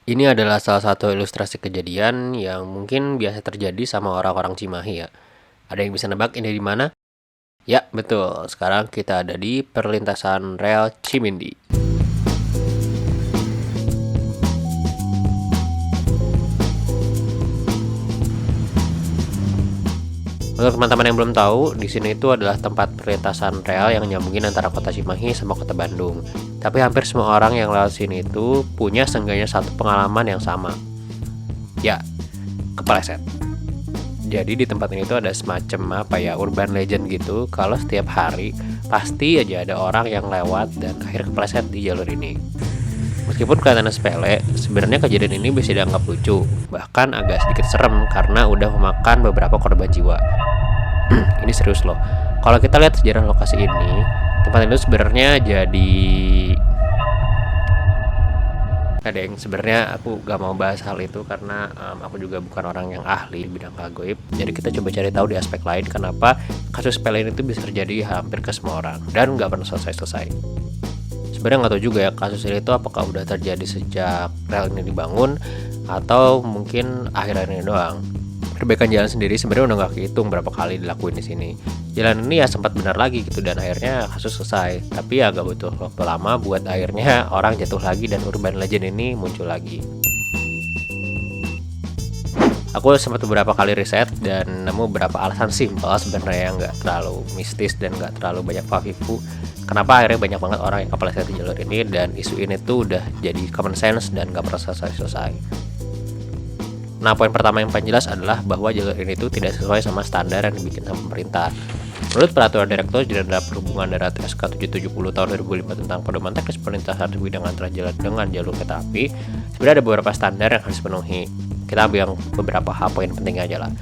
Ini adalah salah satu ilustrasi kejadian yang mungkin biasa terjadi sama orang-orang Cimahi ya. Ada yang bisa nebak ini di mana? Ya, betul. Sekarang kita ada di perlintasan rel Cimindi. Untuk teman-teman yang belum tahu, di sini itu adalah tempat perlintasan rel yang nyambungin antara kota Cimahi sama kota Bandung. Tapi hampir semua orang yang lewat sini itu punya seenggaknya satu pengalaman yang sama. Ya, kepeleset. Jadi di tempat ini tuh ada semacam urban legend gitu. Kalau setiap hari pasti aja ada orang yang lewat dan akhirnya kepeleset di jalur ini. Meskipun kelihatannya sepele, sebenarnya kejadian ini bisa dianggap lucu, bahkan agak sedikit serem karena udah memakan beberapa korban jiwa. Ini serius loh. Kalau kita lihat sejarah lokasi ini, tempat itu sebenarnya jadi ada yang sebenarnya aku gak mau bahas hal itu karena aku juga bukan orang yang ahli di bidang gaib. Jadi kita coba cari tahu di aspek lain kenapa kasus sepele ini tuh bisa terjadi hampir ke semua orang dan gak pernah selesai-selesai. Sebenarnya nggak tahu juga ya kasus ini itu apakah udah terjadi sejak rel ini dibangun atau mungkin akhir-akhir ini doang. Perbaikan jalan sendiri sebenarnya udah nggak kehitung berapa kali dilakuin di sini. Jalan ini ya sempat benar lagi gitu dan akhirnya kasus selesai. Tapi ya agak butuh waktu lama buat akhirnya orang jatuh lagi dan urban legend ini muncul lagi. Aku sempat beberapa kali riset dan nemu beberapa alasan simpel sebenarnya yang nggak terlalu mistis dan nggak terlalu banyak fafifu. Kenapa akhirnya banyak banget orang yang kepeleset di jalur ini dan isu ini tuh udah jadi common sense dan gak pernah selesai-selesai. Nah, poin pertama yang paling jelas adalah bahwa jalur ini tuh tidak sesuai sama standar yang dibikin sama pemerintah. Menurut Peraturan Direktur Jenderal Perhubungan Darat SK 770 tahun 2005 tentang pedoman teknis perlintasan bidang antara jalan dengan jalur kereta api, sebenarnya ada beberapa standar yang harus dipenuhi. Kita ambil yang beberapa hal poin penting aja lah.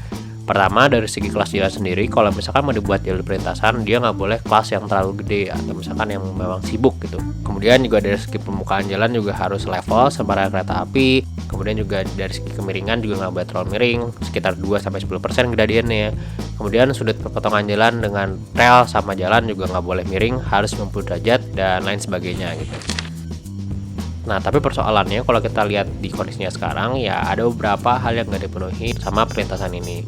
Pertama, dari segi kelas jalan sendiri, kalau misalkan mau dibuat jalur perlintasan, dia nggak boleh kelas yang terlalu gede atau misalkan yang memang sibuk gitu. Kemudian juga dari segi permukaan jalan juga harus level sama rel kereta api. Kemudian juga dari segi kemiringan juga nggak boleh terlalu miring, sekitar 2-10% gradiennya. Kemudian sudut perpotongan jalan dengan rel sama jalan juga nggak boleh miring, harus 90 derajat dan lain sebagainya gitu. Nah, tapi persoalannya kalau kita lihat di kondisinya sekarang, ya ada beberapa hal yang nggak dipenuhi sama perlintasan ini.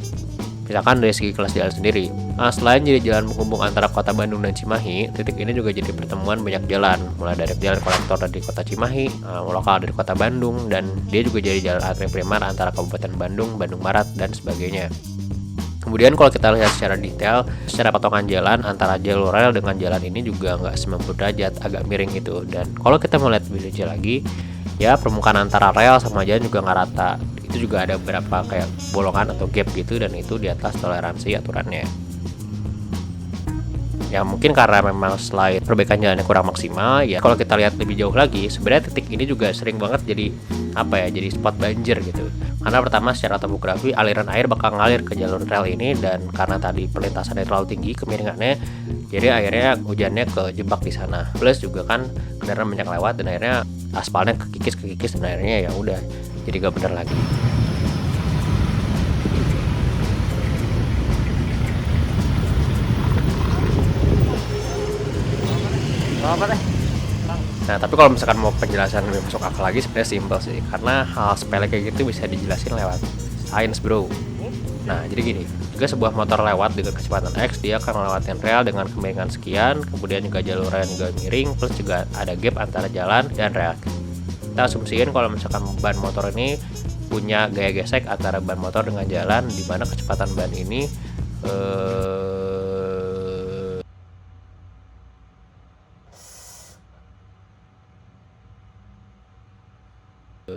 Misalkan dari segi kelas jalan sendiri. Nah, selain jadi jalan penghubung antara kota Bandung dan Cimahi, titik ini juga jadi pertemuan banyak jalan. Mulai dari jalan kolektor dari kota Cimahi, lokal dari kota Bandung, dan dia juga jadi jalan arteri primer antara Kabupaten Bandung, Bandung Barat, dan sebagainya. Kemudian kalau kita lihat secara detail, secara potongan jalan antara jalur rel dengan jalan ini juga nggak 90 derajat, agak miring gitu. Dan kalau kita melihat lebih lagi, ya permukaan antara rel sama jalan juga nggak rata. Itu juga ada beberapa kayak bolongan atau gap gitu dan itu di atas toleransi aturannya. Ya mungkin karena memang selain perbaikan jalannya kurang maksimal, ya kalau kita lihat lebih jauh lagi, sebenarnya titik ini juga sering banget jadi jadi spot banjir gitu. Karena pertama secara topografi aliran air bakal ngalir ke jalur rel ini dan karena tadi perlintasannya terlalu tinggi kemiringannya, jadi akhirnya hujannya kejebak di sana. Plus juga kan kendaraan banyak lewat dan akhirnya aspalnya kekikis dan akhirnya ya udah jadi gak bener lagi. Apa teh? Nah, tapi kalau misalkan mau penjelasan lebih masuk akal lagi sebenarnya simpel sih, karena hal sepele kayak gitu bisa dijelasin lewat sains, bro. Nah, jadi gini, jika sebuah motor lewat dengan kecepatan X, dia akan melewatin rel dengan kemiringan sekian, kemudian juga jalur rel juga miring, plus juga ada gap antara jalan dan rel. Kita asumsiin kalau misalkan ban motor ini punya gaya gesek antara ban motor dengan jalan, di mana kecepatan ban ini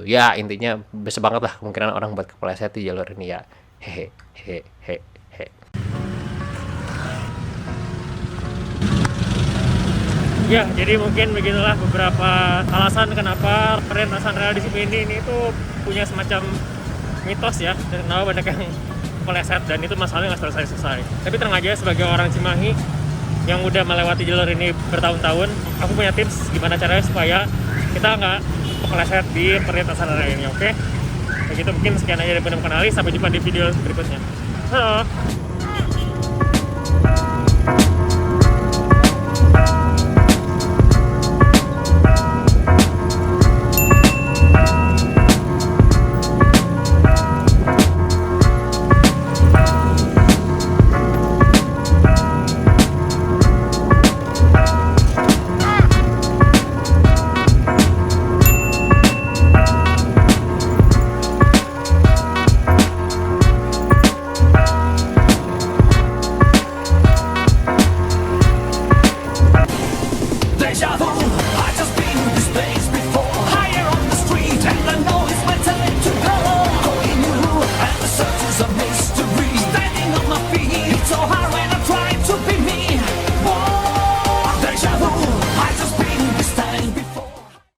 ya intinya besar banget lah kemungkinan orang buat kepleset di jalur ini ya. Hehe hehe hehe. Ya, jadi mungkin beginilah beberapa alasan kenapa perlintasan rel di sini ini tuh punya semacam mitos ya, dan kenapa banyak yang kepleset dan itu masalahnya nggak selesai-selesai. Tapi tenang aja, sebagai orang Cimahi yang udah melewati jalur ini bertahun-tahun, aku punya tips gimana caranya supaya kita nggak kepleset di perlintasan rel ini, oke? Begitu mungkin sekian aja dari penemukan Ali, sampai jumpa di video berikutnya. Halo.